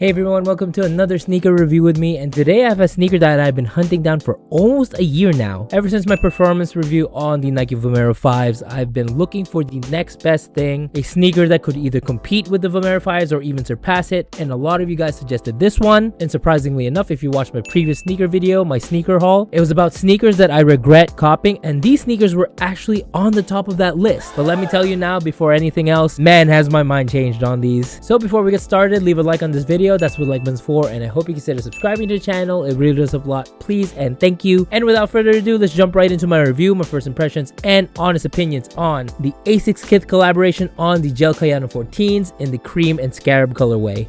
Hey everyone, welcome to another sneaker review with me, and today I have a sneaker that I've been hunting down for almost a year now. Ever since my performance review on the Nike Vomero 5s, I've been looking for the next best thing, a sneaker that could either compete with the Vomero 5s or even surpass it, and a lot of you guys suggested this one. And surprisingly enough, if you watched my previous sneaker video, my sneaker haul, it was about sneakers that I regret copying, and these sneakers were actually on the top of that list. But let me tell you now, before anything else, man, has my mind changed on these. So before we get started, leave a like on this video. That's what like buttons for, and I hope you consider subscribing to the channel. It really does help a lot, please and thank you. And without further ado, let's jump right into my review, my first impressions and honest opinions on the Asics KITH collaboration on the gel Kayano 14s in the cream and scarab colorway.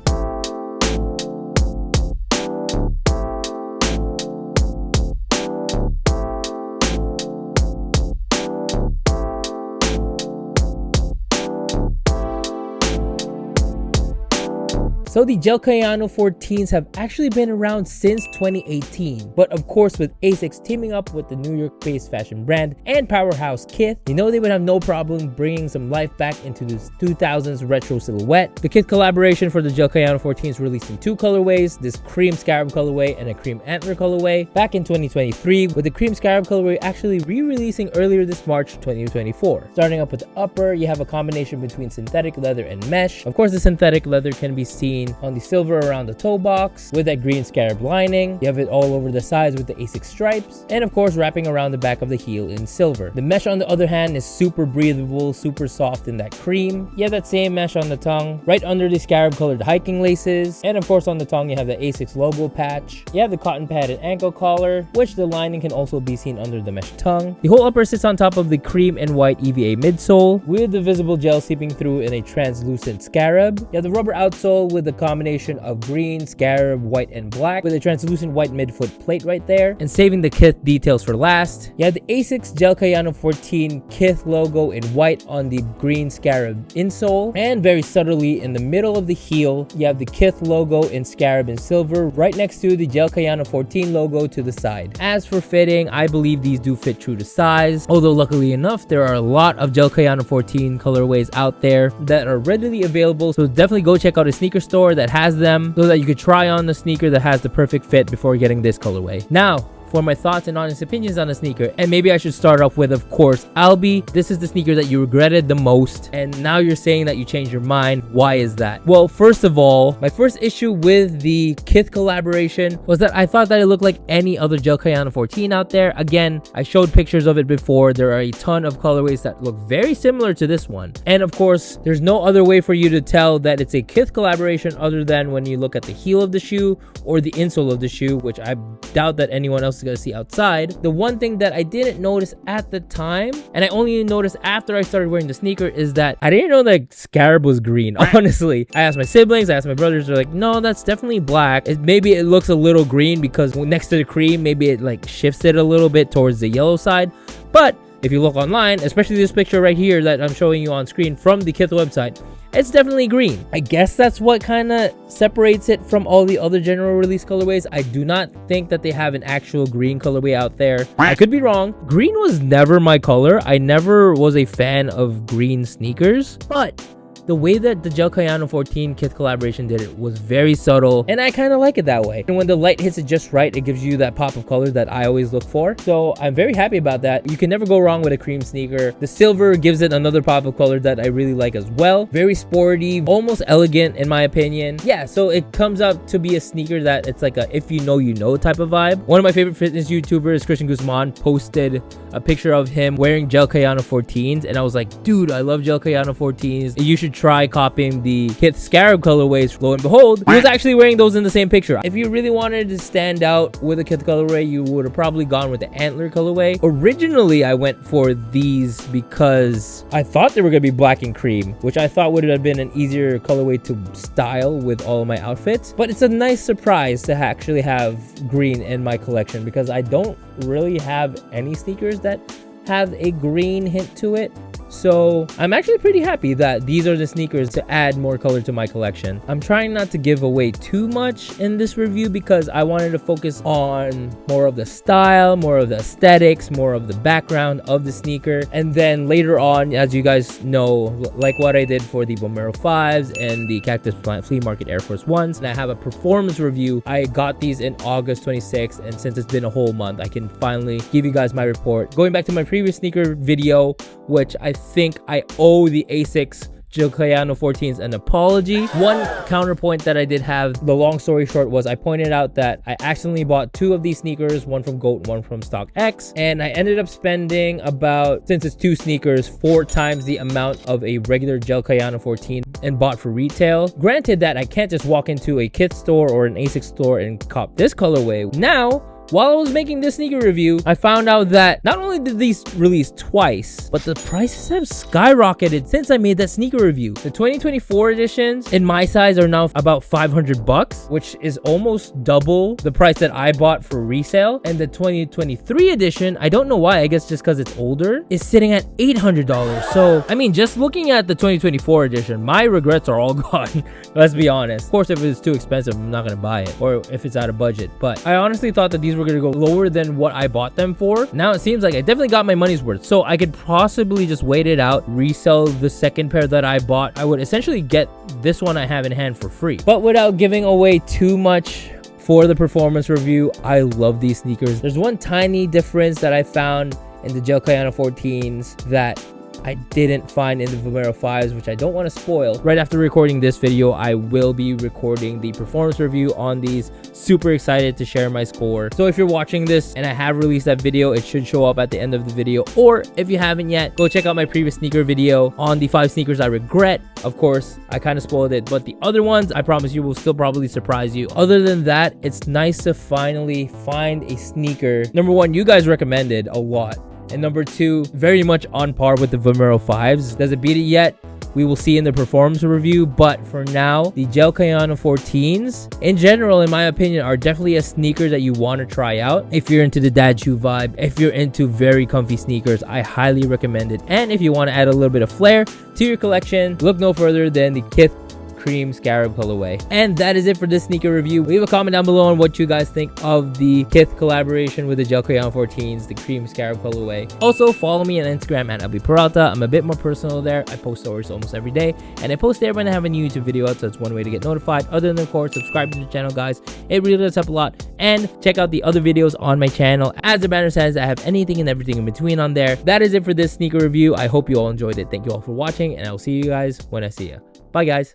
So the gel Kayano 14s have actually been around since 2018, but of course with Asics teaming up with the New York-based fashion brand and powerhouse KITH, you know they would have no problem bringing some life back into this 2000s retro silhouette. The KITH collaboration for the gel Kayano 14s released in two colorways, this cream scarab colorway and a cream antler colorway back in 2023, with the cream scarab colorway actually re-releasing earlier this March 2024. Starting up with the upper, you have a combination between synthetic leather and mesh. Of course, the synthetic leather can be seen on the silver around the toe box with that green scarab lining. You have it all over the sides with the Asics stripes, and of course wrapping around the back of the heel in silver. The mesh on the other hand is super breathable, super soft in that cream. You have that same mesh on the tongue right under the scarab colored hiking laces, and of course on the tongue you have the Asics logo patch. You have the cotton padded ankle collar, which the lining can also be seen under the mesh tongue. The whole upper sits on top of the cream and white EVA midsole with the visible gel seeping through in a translucent scarab. You have the rubber outsole with the combination of green, scarab, white, and black with a translucent white midfoot plate right there. And saving the KITH details for last, you have the Asics gel Kayano 14 KITH logo in white on the green scarab insole, and very subtly in the middle of the heel, you have the KITH logo in scarab and silver right next to the gel Kayano 14 logo to the side. As for fitting, I believe these do fit true to size, although luckily enough, there are a lot of gel Kayano 14 colorways out there that are readily available, so definitely go check out a sneaker store that has them so that you could try on the sneaker that has the perfect fit before getting this colorway. Now, for my thoughts and honest opinions on the sneaker, and maybe I should start off with, of course, Albie, this is the sneaker that you regretted the most, and now you're saying that you changed your mind. Why is that? Well, first of all, my first issue with the KITH collaboration was that I thought that it looked like any other gel Kayano 14 out there. Again, I showed pictures of it before. There are a ton of colorways that look very similar to this one, and of course, there's no other way for you to tell that it's a KITH collaboration other than when you look at the heel of the shoe or the insole of the shoe, which I doubt that anyone else gonna see outside. The one thing that I didn't notice at the time, and I only noticed after I started wearing the sneaker, is that I didn't know that scarab was green. Honestly, I asked my siblings, I asked my brothers, they're like, no, that's definitely black. Maybe it looks a little green because next to the cream, maybe it like shifts it a little bit towards the yellow side. But if you look online, especially this picture right here that I'm showing you on screen from the KITH website, it's definitely green. I guess that's what kind of separates it from all the other general release colorways. I do not think that they have an actual green colorway out there. I could be wrong. Green was never my color. I never was a fan of green sneakers, but the way that the gel Kayano 14 KITH collaboration did it was very subtle, and I kind of like it that way. And when the light hits it just right, it gives you that pop of color that I always look for. So I'm very happy about that. You can never go wrong with a cream sneaker. The silver gives it another pop of color that I really like as well. Very sporty, almost elegant in my opinion. Yeah, so it comes out to be a sneaker that it's like a if you know you know type of vibe. One of my favorite fitness YouTubers, Christian Guzman, posted a picture of him wearing gel Kayano 14s, and I was like, dude, I love gel Kayano 14s. You should try copying the KITH scarab colorways. Lo and behold, he was actually wearing those in the same picture. If you really wanted to stand out with a KITH colorway, you would have probably gone with the antler colorway. Originally, I went for these because I thought they were going to be black and cream, which I thought would have been an easier colorway to style with all of my outfits. But it's a nice surprise to actually have green in my collection because I don't really have any sneakers that have a green hint to it. So I'm actually pretty happy that these are the sneakers to add more color to my collection. I'm trying not to give away too much in this review because I wanted to focus on more of the style, more of the aesthetics, more of the background of the sneaker. And then later on, as you guys know, like what I did for the Vomero 5s and the Cactus Plant Flea Market Air Force 1s, and I have a performance review. I got these in August 26th, and since it's been a whole month, I can finally give you guys my report. Going back to my previous sneaker video, which I think I owe the Asics Kayano 14s an apology. One counterpoint that I did have, the long story short, was I pointed out that I accidentally bought 2 of these sneakers, one from GOAT, one from StockX, and I ended up spending about, since it's 2 sneakers, 4 times the amount of a regular Gel Kayano 14 and bought for retail. Granted that I can't just walk into a KITH store or an Asics store and cop this colorway. Now, while I was making this sneaker review, I found out that not only did these release twice, but the prices have skyrocketed since I made that sneaker review. The 2024 editions in my size are now about 500 bucks, which is almost double the price that I bought for resale. And the 2023 edition, I don't know why, I guess just because it's older, is sitting at $800. So, I mean, just looking at the 2024 edition, my regrets are all gone. Let's be honest. Of course, if it's too expensive, I'm not gonna buy it, or if it's out of budget. But I honestly thought that these were gonna go lower than what I bought them for. Now it seems like I definitely got my money's worth, so I could possibly just wait it out, resell the second pair that I bought. I would essentially get this one I have in hand for free. But without giving away too much for the performance review, I love these sneakers. There's one tiny difference that I found in the Gel Kayano 14s that I didn't find in the Vomero 5s, which I don't want to spoil. Right after recording this video, I will be recording the performance review on these. Super excited to share my score. So if you're watching this and I have released that video, it should show up at the end of the video. Or if you haven't yet, go check out my previous sneaker video on the 5 sneakers I regret. Of course, I kind of spoiled it, but the other ones, I promise you, will still probably surprise you. Other than that, it's nice to finally find a sneaker. Number 1, you guys recommended a lot. And number 2, very much on par with the Vomero 5s. Does it beat it yet? We will see in the performance review, but for now, the Gel Kayano 14s, in general, in my opinion, are definitely a sneaker that you want to try out. If you're into the dad shoe vibe, if you're into very comfy sneakers, I highly recommend it. And if you want to add a little bit of flair to your collection, look no further than the KITH Cream Scarab colorway. And that is it for this sneaker review. Leave a comment down below on what you guys think of the KITH collaboration with the Gel Kayano 14s, the Cream Scarab colorway. Also, follow me on Instagram at @LBPeralta. I'm a bit more personal there. I post stories almost every day, and I post there when I have a new YouTube video out, so it's one way to get notified. Other than, of course, subscribe to the channel, guys. It really does help a lot. And check out the other videos on my channel. As the banner says, I have anything and everything in between on there. That is it for this sneaker review. I hope you all enjoyed it. Thank you all for watching, and I'll see you guys when I see you. Bye, guys.